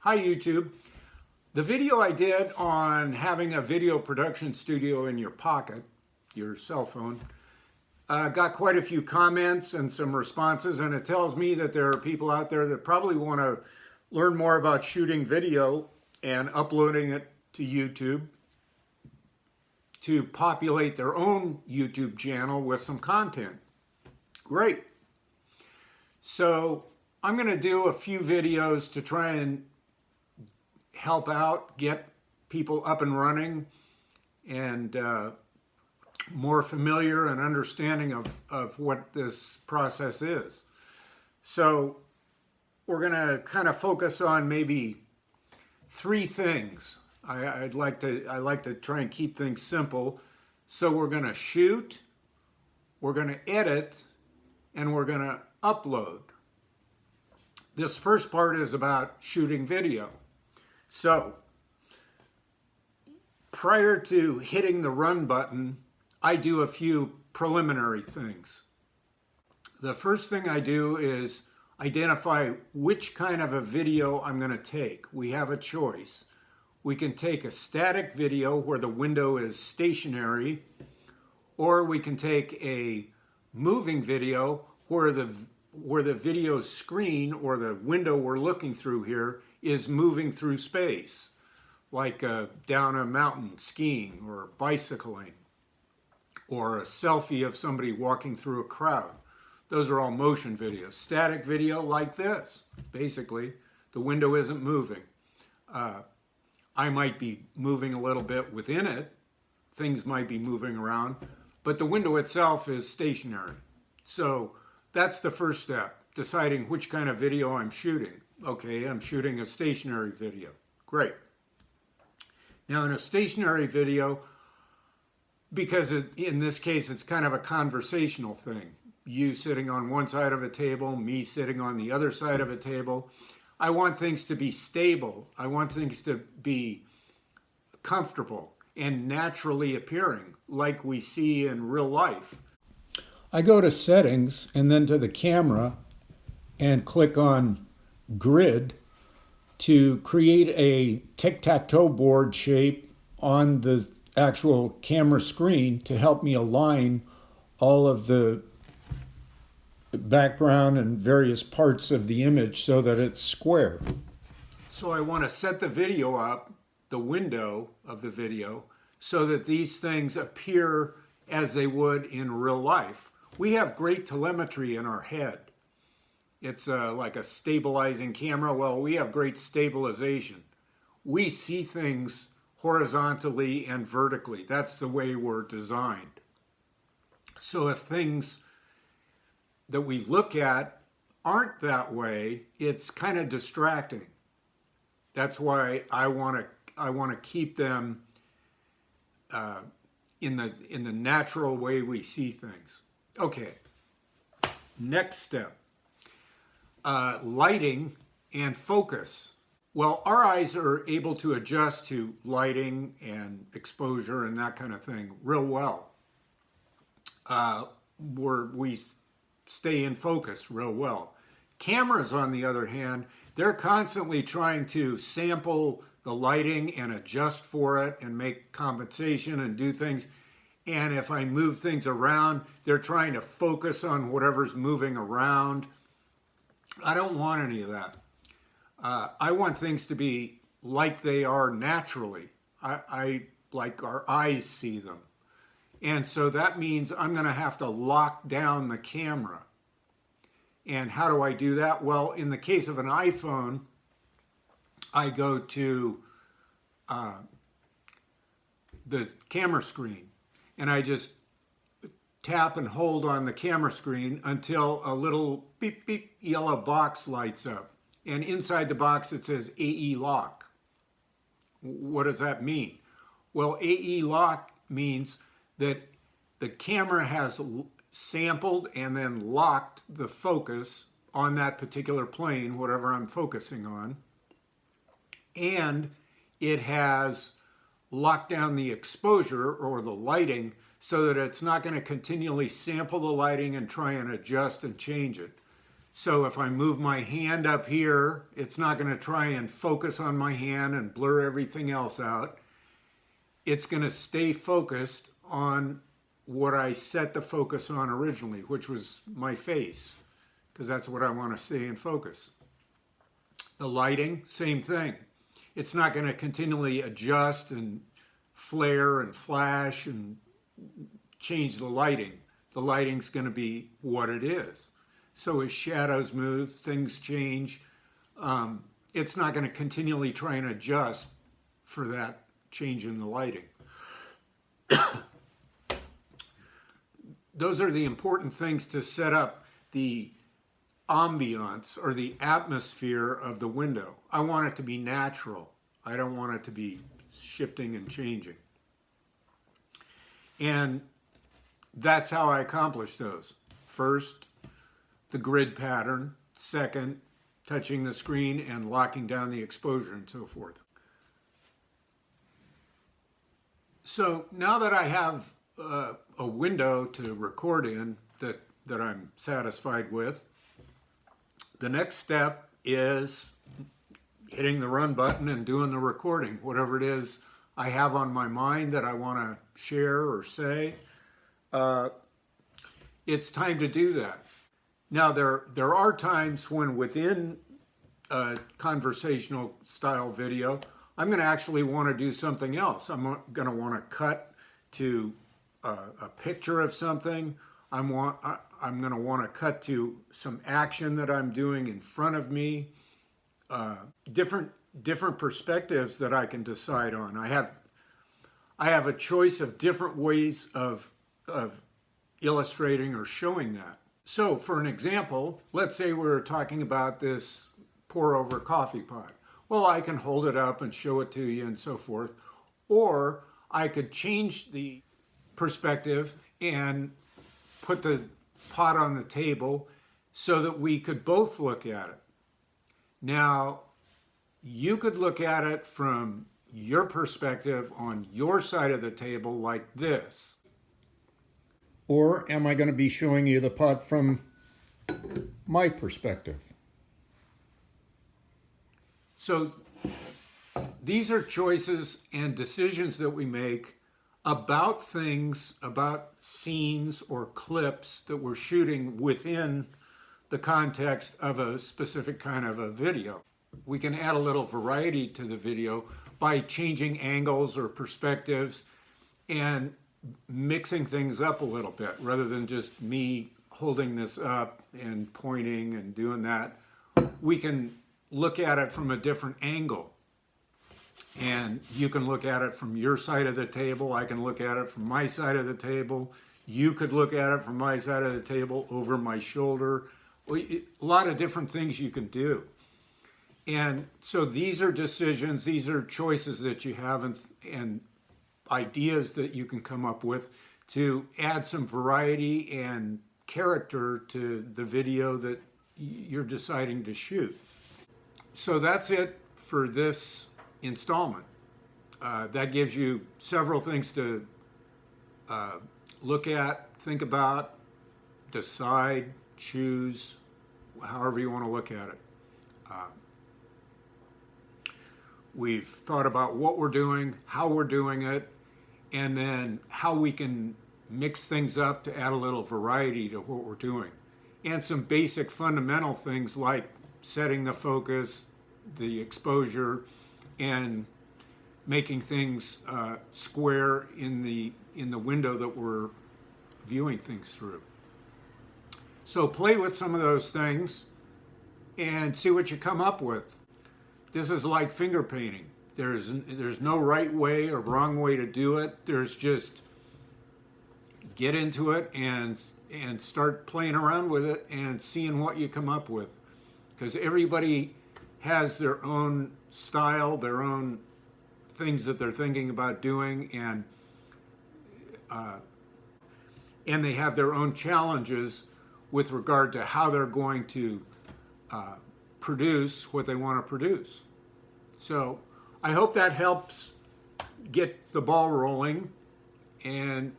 Hi YouTube. The video I did on having a video production studio in your pocket, your cell phone, got quite a few comments and some responses, and it tells me that there are people out there that probably want to learn more about shooting video and uploading it to YouTube to populate their own YouTube channel with some content. Great. So I'm going to do a few videos to try and help out, get people up and running and more familiar and understanding of what this process is. So we're going to kind of focus on maybe three things. I like to try and keep things simple. So we're going to shoot, we're going to edit, and we're going to upload. This first part is about shooting video. So, prior to hitting the run button, I do a few preliminary things. The first thing I do is identify which kind of a video I'm going to take. We have a choice. We can take a static video where the window is stationary, or we can take a moving video where the video screen or the window we're looking through here is moving through space, like down a mountain skiing or bicycling, or a selfie of somebody walking through a crowd. Those are all motion videos. Static video like this, basically, the window isn't moving. I might be moving a little bit within it, things might be moving around, but the window itself is stationary. So that's the first step, deciding which kind of video I'm shooting. Okay, I'm shooting a stationary video. Great. Now in a stationary video, because in this case it's kind of a conversational thing, you sitting on one side of a table, me sitting on the other side of a table, I want things to be stable. I want things to be comfortable and naturally appearing like we see in real life. I go to settings and then to the camera and click on grid to create a tic-tac-toe board shape on the actual camera screen to help me align all of the background and various parts of the image so that it's square. So I want to set the video up, the window of the video, so that these things appear as they would in real life. We have great telemetry in our head. It's like a stabilizing camera. Well, we have great stabilization. We see things horizontally and vertically. That's the way we're designed. So if things that we look at aren't that way, it's kind of distracting. That's why I want to keep them in the natural way we see things. Okay, next step. Lighting and focus. Well, our eyes are able to adjust to lighting and exposure and that kind of thing real well. We stay in focus real well. Cameras, on the other hand, they're constantly trying to sample the lighting and adjust for it and make compensation and do things. And if I move things around, they're trying to focus on whatever's moving around. I don't want any of that. I want things to be like they are naturally. I like our eyes see them. And so that means I'm going to have to lock down the camera. And how do I do that? Well, in the case of an iPhone, I go to the camera screen and I just tap and hold on the camera screen until a little beep beep yellow box lights up. And inside the box it says AE lock. What does that mean? Well, AE lock means that the camera has sampled and then locked the focus on that particular plane, whatever I'm focusing on. And it has locked down the exposure or the lighting so that it's not going to continually sample the lighting and try and adjust and change it. So if I move my hand up here, it's not going to try and focus on my hand and blur everything else out. It's going to stay focused on what I set the focus on originally, which was my face, because that's what I want to stay in focus. The lighting, same thing. It's not going to continually adjust and flare and flash and change the lighting. The lighting's going to be what it is. So as shadows move, things change. It's not going to continually try and adjust for that change in the lighting. Those are the important things to set up the ambiance or the atmosphere of the window. I want it to be natural. I don't want it to be shifting and changing. And that's how I accomplish those. First, the grid pattern. Second, touching the screen and locking down the exposure and so forth. So now that I have a window to record in that I'm satisfied with, the next step is hitting the run button and doing the recording, whatever it is I have on my mind that I want to share or say. It's time to do that. Now, there are times when within a conversational style video, I'm going to actually want to do something else. I'm going to want to cut to a picture of something. I'm going to want to cut to some action that I'm doing in front of me. Different perspectives that I can decide on. I have a choice of different ways of illustrating or showing that. So for an example, let's say we're talking about this pour over coffee pot. Well, I can hold it up and show it to you and so forth. Or I could change the perspective and put the pot on the table so that we could both look at it. Now, you could look at it from your perspective on your side of the table like this. Or am I going to be showing you the pot from my perspective? So these are choices and decisions that we make about things, about scenes or clips that we're shooting within the context of a specific kind of a video. We can add a little variety to the video by changing angles or perspectives and mixing things up a little bit rather than just me holding this up and pointing and doing that. We can look at it from a different angle. And you can look at it from your side of the table. I can look at it from my side of the table. You could look at it from my side of the table over my shoulder. A lot of different things you can do. And so these are decisions, these are choices that you have and ideas that you can come up with to add some variety and character to the video that you're deciding to shoot. So that's it for this installment. That gives you several things to look at, think about, decide, choose, however you want to look at it. We've thought about what we're doing, how we're doing it, and then how we can mix things up to add a little variety to what we're doing. And some basic fundamental things like setting the focus, the exposure, and making things square in the window that we're viewing things through. So play with some of those things and see what you come up with. This is like finger painting. There's no right way or wrong way to do it. There's just get into it and start playing around with it and seeing what you come up with. Because everybody has their own style, their own things that they're thinking about doing, and they have their own challenges with regard to how they're going to produce what they want to produce. So I hope that helps get the ball rolling, and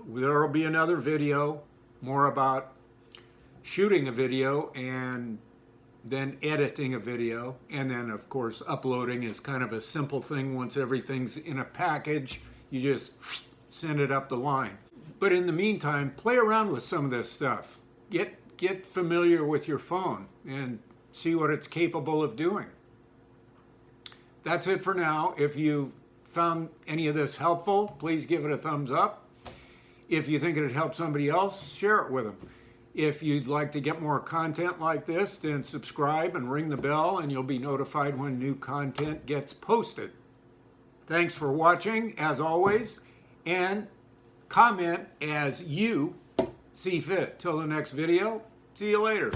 there will be another video more about shooting a video and then editing a video, and then of course uploading is kind of a simple thing. Once everything's in a package, you just send it up the line. But in the meantime, play around with some of this stuff. Get familiar with your phone and see what it's capable of doing. That's it for now. If you found any of this helpful, please give it a thumbs up. If you think it'd help somebody else, share it with them. If you'd like to get more content like this, then subscribe and ring the bell and you'll be notified when new content gets posted. Thanks for watching, as always, and comment as you see fit. Till the next video, see you later.